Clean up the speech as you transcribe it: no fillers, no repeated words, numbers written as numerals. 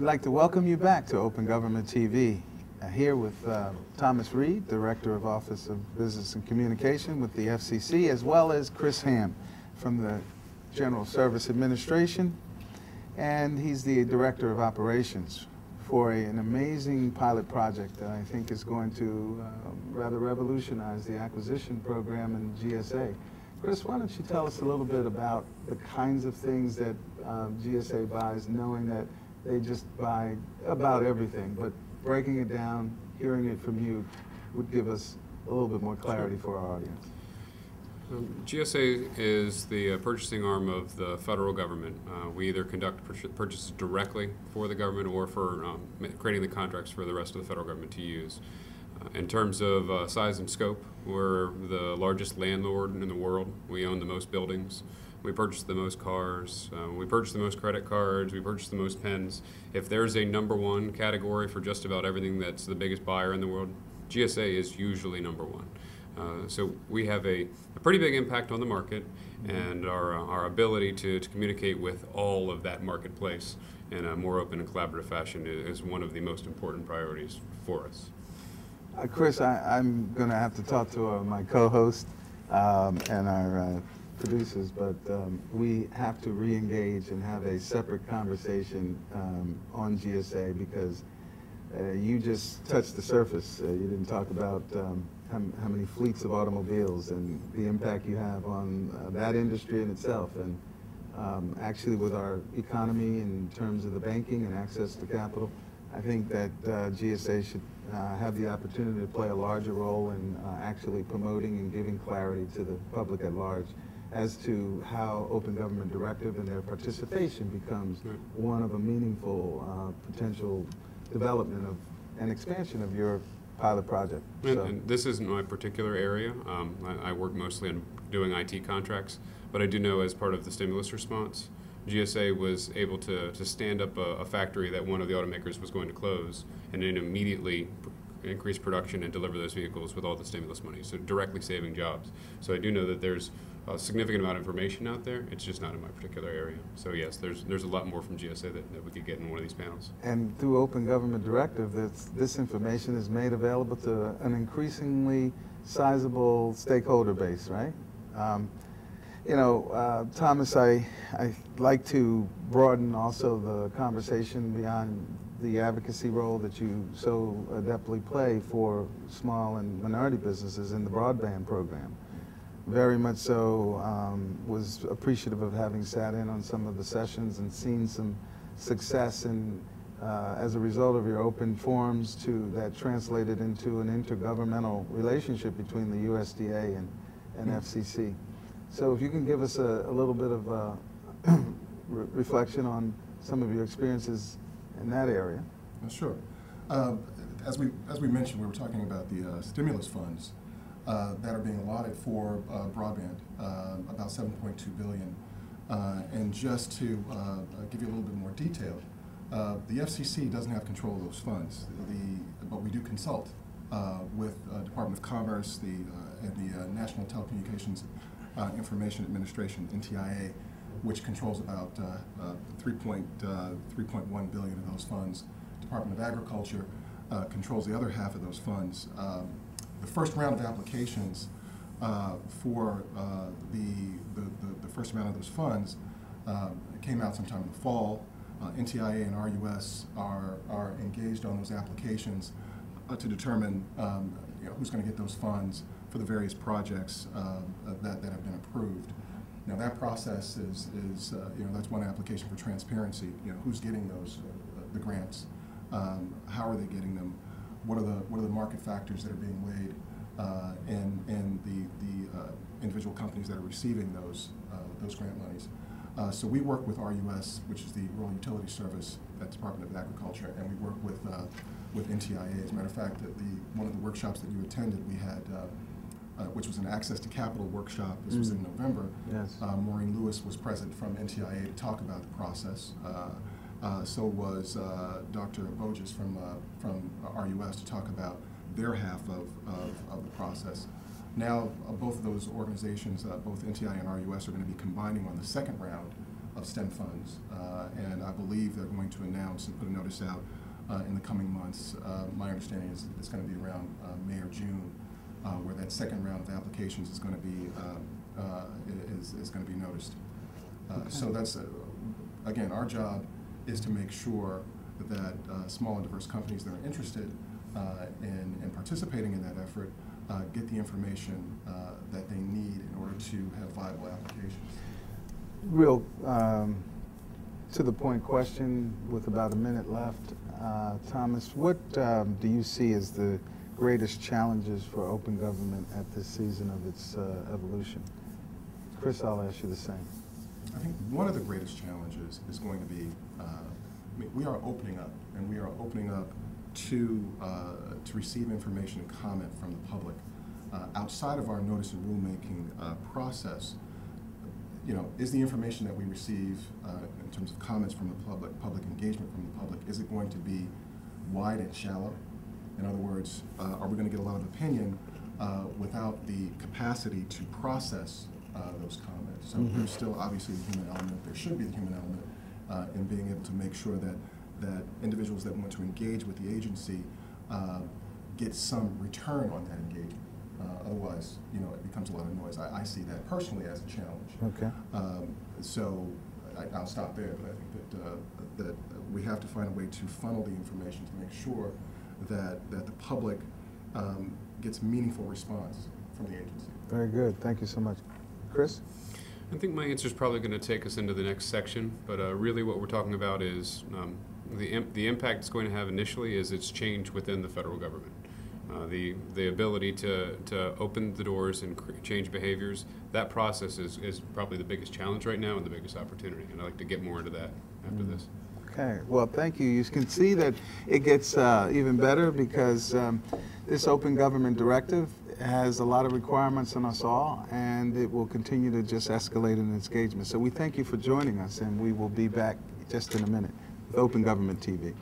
We'd like to welcome you back to Open Government TV. Here with Thomas Reed, Director of Office of Business and Communication with the FCC, as well as Chris Ham from the General Service Administration, and he's the Director of Operations for an amazing pilot project that I think is going to rather revolutionize the acquisition program in GSA. Chris, why don't you tell us a little bit about the kinds of things that GSA buys, knowing that they just buy about everything, but breaking it down, hearing it from you would give us a little bit more clarity for our audience. GSA is the purchasing arm of the federal government. We either conduct purchases directly for the government or for creating the contracts for the rest of the federal government to use. In terms of size and scope, we're the largest landlord in the world. We own the most buildings. We purchase the most cars. We purchase the most credit cards. We purchase the most pens. If there's a #1 category for just about everything that's the biggest buyer in the world, GSA is usually #1. So we have a pretty big impact on the market, and our ability to communicate with all of that marketplace in a more open and collaborative fashion is one of the most important priorities for us. Chris, I'm going to have to talk to my co-host and our producers, but we have to re-engage and have a separate conversation on GSA, because you just touched the surface. You didn't talk about how many fleets of automobiles and the impact you have on that industry in itself, and actually with our economy in terms of the banking and access to capital. I think that GSA should have the opportunity to play a larger role in actually promoting and giving clarity to the public at large as to how Open Government Directive and their participation becomes one of a meaningful potential development of and expansion of your pilot project. And this isn't my particular area. I work mostly on doing IT contracts, but I do know as part of the stimulus response, GSA was able to stand up a factory that one of the automakers was going to close, and then immediately increase production and deliver those vehicles with all the stimulus money, so directly saving jobs. So I do know that there's a significant amount of information out there. It's just not in my particular area. So yes, there's a lot more from GSA that we could get in one of these panels. And through Open Government Directive, this information is made available to an increasingly sizable stakeholder base, right? You know, Thomas, I'd like to broaden also the conversation beyond the advocacy role that you so adeptly play for small and minority businesses in the broadband program. Very much so, was appreciative of having sat in on some of the sessions and seen some success in, as a result of your open forums that translated into an intergovernmental relationship between the USDA and FCC. So if you can give us a little bit of reflection on some of your experiences in that area. Sure. As we mentioned, we were talking about the stimulus funds that are being allotted for broadband, about $7.2 billion. And just to give you a little bit more detail, the FCC doesn't have control of those funds, but we do consult with Department of Commerce and the National Telecommunications Information Administration, NTIA, which controls about 3.1 billion of those funds. Department of Agriculture controls the other half of those funds. The first round of applications for the first amount of those funds came out sometime in the fall. NTIA and RUS are engaged on those applications to determine who's going to get those funds for the various projects that have been approved. Now that process is that's one application for transparency. Who's getting those the grants? How are they getting them? What are the market factors that are being weighed, and the individual companies that are receiving those grant monies? So we work with RUS, which is the Rural Utility Service at Department of Agriculture, and we work with NTIA. As a matter of fact, one of the workshops that you attended, we had, which was an Access to Capital workshop. This was in November. Yes. Maureen Lewis was present from NTIA to talk about the process. So was Dr. Boges from RUS to talk about their half of the process. Now, both of those organizations, both NTI and RUS, are going to be combining on the second round of STEM funds. And I believe they're going to announce and put a notice out in the coming months. My understanding is it's going to be around May or June, where that second round of applications is going to be noticed. Okay. So that's again, our job is to make sure that small and diverse companies that are interested in participating in that effort get the information that they need in order to have viable applications. Real to the point question with about a minute left. Thomas, what do you see as the greatest challenges for open government at this season of its evolution? Chris, I'll ask you the same. I think one of the greatest challenges is going to be, we are opening up, and we are opening up to receive information and comment from the public. Outside of our notice and rulemaking process, is the information that we receive in terms of comments from the public engagement from the public, is it going to be wide and shallow? In other words, are we going to get a lot of opinion without the capacity to process those comments? So there's still obviously the human element. There should be the human element in being able to make sure that individuals that want to engage with the agency get some return on that engagement. Otherwise, it becomes a lot of noise. I see that personally as a challenge. Okay. So I'll stop there, but I think that we have to find a way to funnel the information to make sure that the public gets meaningful response from the agency. Very good. Thank you so much. Chris? I think my answer is probably going to take us into the next section, but really what we're talking about is the impact it's going to have initially is its change within the federal government. The ability to open the doors and change behaviors, that process is probably the biggest challenge right now and the biggest opportunity, and I'd like to get more into that after this. Okay, well, thank you. You can see that it gets even better because this Open Government Directive has a lot of requirements on us all, and it will continue to just escalate in its engagement. So we thank you for joining us, and we will be back just in a minute with Open Government TV.